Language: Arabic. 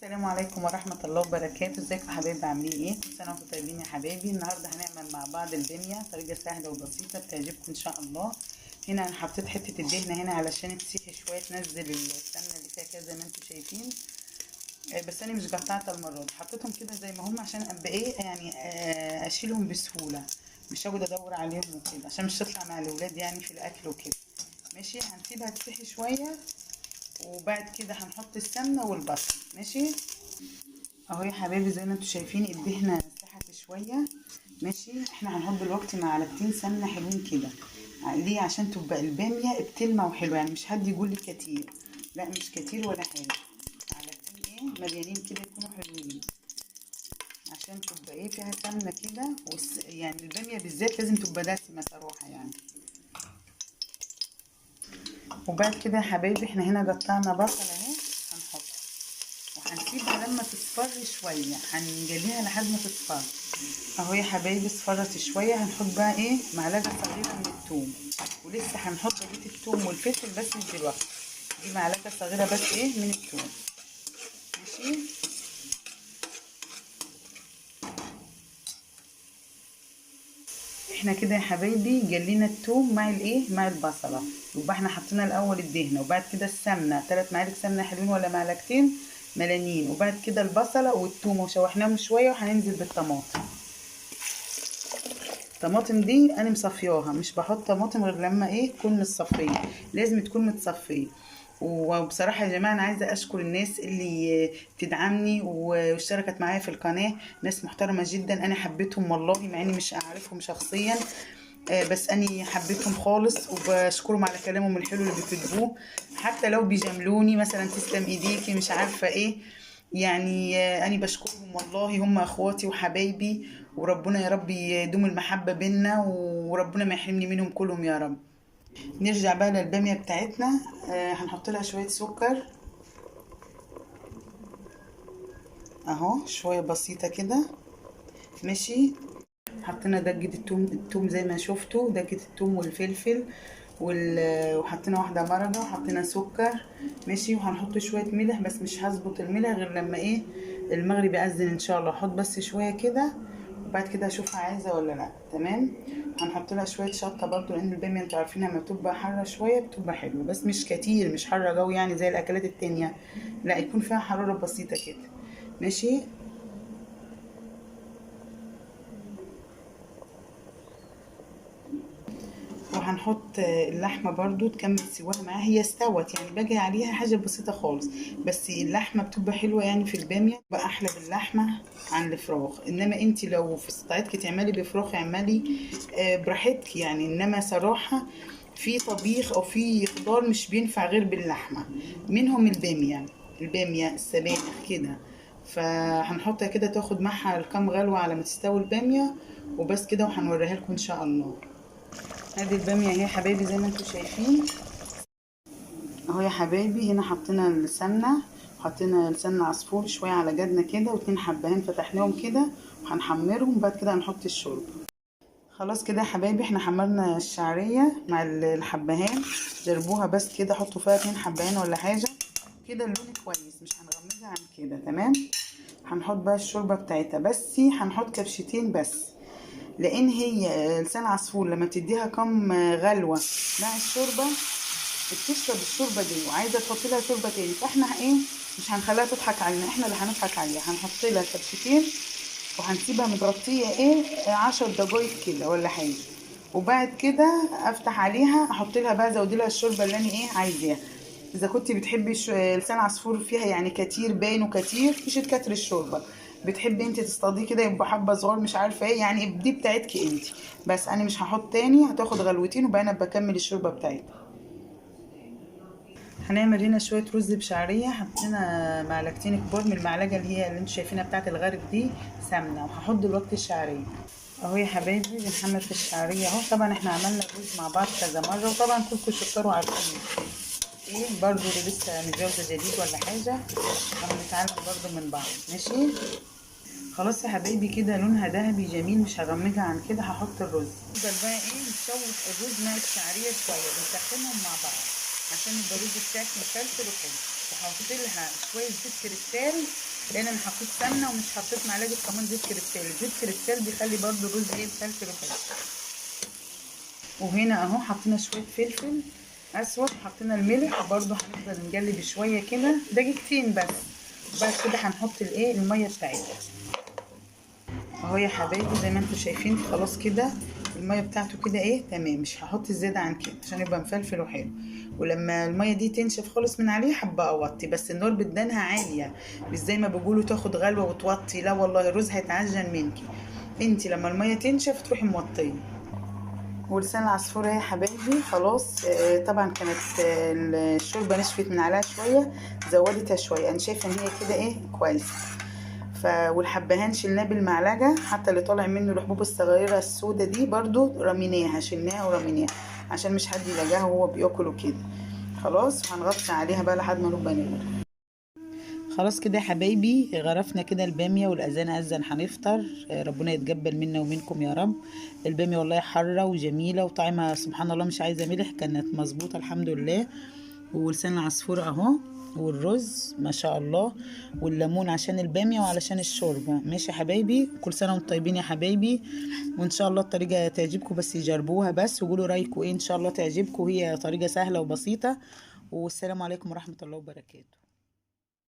السلام عليكم ورحمة الله وبركاته. ازيكم يا حبايبي؟ عاملين ايه؟ كل سنة وانتم طيبين يا حبايبي. النهارده هنعمل مع بعض البامية، طريقة سهلة وبسيطة بتعجبكم ان شاء الله. هنا انا حطيت حتة الدهنة هنا علشان تسيح شوية، تنزل السمنة اللي فيها كده زي ما انتم شايفين. بس انا مش قطعتها المرة دي، حطيتهم كده زي ما هم عشان ابقى ايه يعني اشيلهم بسهولة، مش هقعد ادور عليهم وكده عشان مش تطلع مع الاولاد يعني في الاكل وكده. ماشي، هنسيبها تسيح شوية وبعد كده هنحط السمنة والبصل. ماشي اهو يا حبايبي، زي ما انتم شايفين الدهنه ساحت شويه. ماشي، احنا هنحط دلوقتي معلقتين سمنه حلوين كده. ليه؟ عشان تبقى الباميه بتلمع وحلوه، يعني مش حد يقول لي كتير، لا مش كتير ولا حاجه، معلقتين ايه مليانين كده يكونوا حلوين عشان تبقى ايه فيها سمنه كده. يعني الباميه بالذات لازم تبقى دسمه صراحه يعني. وبعد كده يا حبايبي احنا هنا قطعنا بصل اهي، هنحطها وهنسيبها لما تصفر شويه، هنجليها لحد ما تصفر. اهو يا حبايبي اصفرت شويه، هنحط بقى ايه معلقه صغيره من الثوم، ولسه هنحط بقيه الثوم والفلفل بس مش دلوقتي، دي معلقه صغيره بس ايه من الثوم. ماشي، احنا كده يا حبايبي جلينا الثوم مع الايه مع البصله. يبقى احنا حطينا الاول الدهنه وبعد كده السمنه، 3 معالق سمنه حلوين ولا معلقتين ملانين، وبعد كده البصله والثوم وشوحناهم شويه، وهننزل بالطماطم. الطماطم دي انا مصفياها، مش بحط طماطم غير لما ايه تكون متصفيه، لازم تكون متصفيه. وبصراحه يا جماعه انا عايزه اشكر الناس اللي بتدعمني واشتركت معايا في القناه، ناس محترمه جدا، انا حبيتهم والله مع اني مش اعرفهم شخصيا. بس اني حبيتهم خالص وبشكرهم على كلامهم الحلو اللي بيكتبوه، حتى لو بيجاملوني مثلا تسلم ايديكي مش عارفه ايه يعني. انا بشكرهم والله، هم اخواتي وحبايبي، وربنا يا رب يدوم المحبه بينا، وربنا ما يحرمني منهم كلهم يا رب. نرجع بقى للباميه بتاعتنا. هنحط لها شويه سكر اهو، شويه بسيطه كده. ماشي، حطينا دقة التوم زي ما شفتوا، دقة التوم والفلفل وحطينا واحدة مرقة، وحطينا سكر. ماشي، وهنحط شوية ملح بس مش هظبط الملح غير لما ايه المغرب يأذن ان شاء الله، احط بس شوية كده وبعد كده اشوفها عايزة ولا لا. تمام، هنحط لها شوية شطة برضو لان البامية انتوا عارفين لما بتبقى حارة شوية بتبقى حلوة، بس مش كتير، مش حارة قوي يعني زي الاكلات التانية، لا يكون فيها حرارة بسيطة كده. ماشي، وهنحط اللحمه برضو تكمل سواها معاها، هي استوت يعني باقي عليها حاجه بسيطه خالص، بس اللحمه بتبقى حلوه يعني في الباميه، بقى احلى باللحمه عن الفراخ. انما انت لو في استطاعتك تعملي بفراخ اعملي براحتك يعني، انما صراحه في طبيخ او في خضار مش بينفع غير باللحمه، منهم الباميه، الباميه السبانخ كده. فهنحطها كده تاخد معها الكام غلوه على ما تستوي الباميه وبس كده، وهنوريها لكم ان شاء الله. ادي الباميه اهي يا حبايبي زي ما انتم شايفين اهو يا حبايبي. هنا حطينا السمنه، حطينا لسان عصفور شويه على جدنا كده، واتنين حبهان فتحناهم كده وهنحمرهم، بعد كده هنحط الشوربه. خلاص كده يا حبايبي احنا حمرنا الشعريه مع الحبهان، جربوها بس كده، حطوا فيها 2 حبهان ولا حاجه كده، اللون كويس مش هنغمزها عن كده. تمام، هنحط بقى الشوربه بتاعتها، بس هنحط كبشتين بس، لان هي لسان عصفور لما بتديها كم غلوه مع الشوربه بتشرب الشوربه دي وعايزه تحط لها شوربه تاني، فاحنا ايه مش هنخليها تضحك علينا، احنا اللي هنضحك عليها. هنحط لها كبشتين وهنسيبها متغطيه ايه 10 دقايق كده ولا حاجه، وبعد كده افتح عليها احط لها بقى ازود لها الشوربه اللي انا ايه عايزاها. اذا كنت بتحبي لسان عصفور فيها يعني كتير باين وكتير، مش تكتر الشوربه، بتحبي انت تصطاديه كده يبقى حبه صغار مش عارفه ايه يعني، دي بتاعتك انت. بس انا مش هحط تاني، هتاخد غلوتين وبقى انا بكمل الشوربه بتاعتها. هنعمل هنا شويه رز بشعريه، حطينا معلقتين كبار من المعلقه اللي هي اللي انتوا شايفينها بتاعه الغرب دي سمنه، وهحط دلوقتي الشعريه اهو يا حبايبي. بنحمر في الشعريه اهو، طبعا احنا عملنا الرز مع بعض كذا مره، وطبعا كلكم شطار وعارفين ايه برضو اللي لسه متجوزه جديد ولا حاجه هنتعلم برضو من بعض. ماشي، خلاص يا حبايبي كده لونها ذهبي جميل، مش هغمجها عن كده، هحط الرز. نفضل بقى ايه نشوح الرز مع الشعريه شويه، بنسخنهم مع بعض عشان يبقى الرز بتاعك مفلفل وحلو. وهحط لها شويه زيت كريستال، لان انا حطيت سمنه ومش حطيت معلقه كمان زيت كريستال. الزيت كريستال بيخلي برده الرز ايه مفلفل وحلو. وهنا اهو حطينا شويه فلفل اسود، حطينا الملح برده، هنفضل نقلب شويه كده دقيقتين بس. وبعد كده هنحط الايه الميه بتاعتها اهو يا حبايبي. زي ما انتم شايفين خلاص كده الميه بتاعته كده ايه تمام. مش هحط زياده عن كده عشان يبقى مفلفل وحلو. ولما الميه دي تنشف خالص من عليه حابه اوطي، بس النار بدنها عاليه، مش زي ما بيقولوا تاخد غلوه وتوطي، لا والله الرز هيتعجن منكي. انتي لما الميه تنشف تروحي موطيه. ولسان العصفورة يا حبايبي خلاص. طبعا كانت الشوربة نشفت من عليها شوية، زودتها شوية. انا شايفة ان هي كده ايه كويسة. والحبهان شلناه بالمعلقة، حتى اللي طالع منه الحبوب الصغيرة السودة دي برضو رميناها، شلناها ورميناها عشان مش حد يلاقاها وهو بياكل وكده. خلاص هنغطي عليها بقى لحد ما نبقى نغرف. خلاص كده يا حبايبي غرفنا كده البامية، والأذان أذن هنفطر. ربنا يتقبل منا ومنكم يا رب. البامية والله حارة وجميلة وطعمها سبحان الله مش عايزة ملح، كانت مظبوطة الحمد لله. ولسان العصفور اهو، والرز ما شاء الله، والليمون عشان البامية وعلشان الشوربة. ماشي يا حبايبي، كل سنة وانتم طيبين يا حبايبي. وان شاء الله الطريقة تعجبكم، بس يجربوها بس وقولوا رأيكم ايه، ان شاء الله تعجبكم. هي طريقة سهلة وبسيطة. والسلام عليكم ورحمة الله وبركاته.